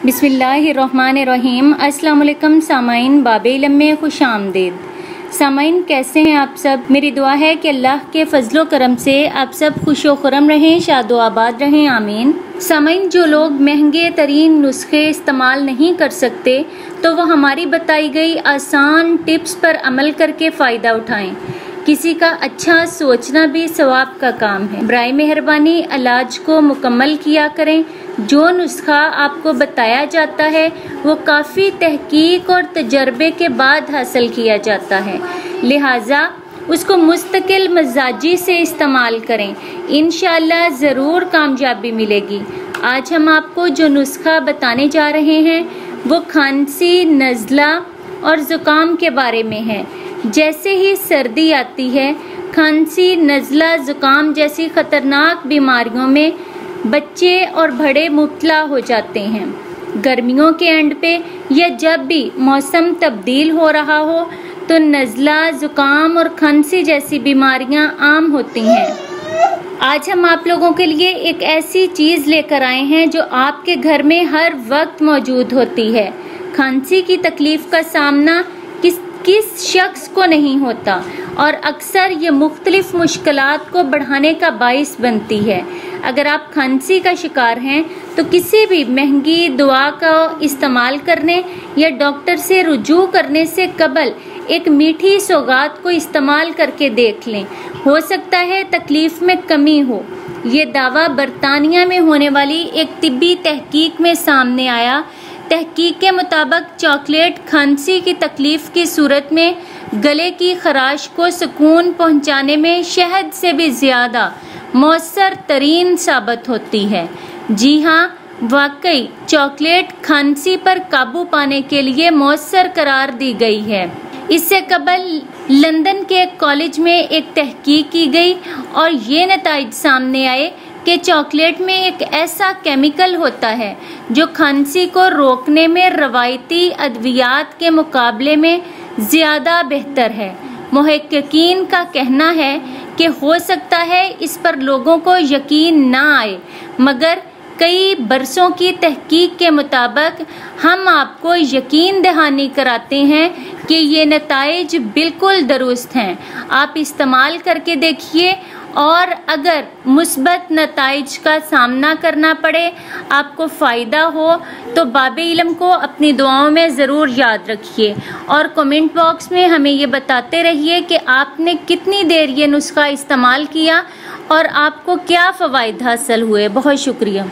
बिस्मिल्लाहिर्रहमानिर्रहीम। अस्सलाम वालेकुम सामाइन, बाबे इल्म में खुश आमदीद। सामाइन, कैसे हैं आप सब? मेरी दुआ है कि अल्लाह के फजलो करम से आप सब खुश व खुरम रहें, शाद व आबाद रहें, आमीन। सामाइन, जो लोग महंगे तरीन नुस्खे इस्तेमाल नहीं कर सकते तो वो हमारी बताई गई आसान टिप्स पर अमल करके फ़ायदा उठाएं। किसी का अच्छा सोचना भी सवाब का काम है। बराए मेहरबानी इलाज को मुकम्मल किया करें। जो नुस्खा आपको बताया जाता है वो काफ़ी तहकीक और तजर्बे के बाद हासिल किया जाता है, लिहाजा उसको मुस्तकिल मजाजी से इस्तेमाल करें। इंशाअल्लाह ज़रूर कामयाबी मिलेगी। आज हम आपको जो नुस्खा बताने जा रहे हैं वो खांसी, नज़ला और ज़ुकाम के बारे में है। जैसे ही सर्दी आती है, खांसी, नज़ला, ज़ुकाम जैसी ख़तरनाक बीमारियों में बच्चे और बड़े मुब्तला हो जाते हैं। गर्मियों के एंड पे या जब भी मौसम तब्दील हो रहा हो तो नज़ला, ज़ुकाम और खांसी जैसी बीमारियां आम होती हैं। आज हम आप लोगों के लिए एक ऐसी चीज़ लेकर आए हैं जो आपके घर में हर वक्त मौजूद होती है। खांसी की तकलीफ़ का सामना किस शख्स को नहीं होता और अक्सर ये मुख्तलिफ मुश्किलात को बढ़ाने का बाइस बनती है। अगर आप खांसी का शिकार हैं तो किसी भी महंगी दवा का इस्तेमाल करने या डॉक्टर से रुजू करने से कबल एक मीठी सौगात को इस्तेमाल करके देख लें। हो सकता है तकलीफ में कमी हो। ये दावा बरतानिया में होने वाली एक तिब्बी तहकीक में सामने आया। तहकीक के मुताबिक चॉकलेट खांसी की तकलीफ की सूरत में गले की खराश को सुकून पहुंचाने में शहद से भी ज़्यादा मौसर तरीन साबित होती है। जी हाँ, वाकई चॉकलेट खांसी पर काबू पाने के लिए मौसर करार दी गई है। इससे कबल लंदन के एक कॉलेज में एक तहकीक की गई और ये नताइज सामने आए कि चॉकलेट में एक ऐसा केमिकल होता है जो खांसी को रोकने में रवायती अद्वियात के मुकाबले में ज़्यादा बेहतर है। मुहक्किकीन का कहना है कि हो सकता है इस पर लोगों को यकीन ना आए, मगर कई बरसों की तहकीक के मुताबिक हम आपको यकीन दहानी कराते हैं कि ये नताइज बिल्कुल दुरुस्त हैं। आप इस्तेमाल करके देखिए और अगर मुस्बत नताइज का सामना करना पड़े, आपको फ़ायदा हो तो बाबे इल्म को अपनी दुआओं में ज़रूर याद रखिए और कमेंट बॉक्स में हमें ये बताते रहिए कि आपने कितनी देर ये नुस्खा इस्तेमाल किया और आपको क्या फ़वाइद हासिल हुए। बहुत शुक्रिया।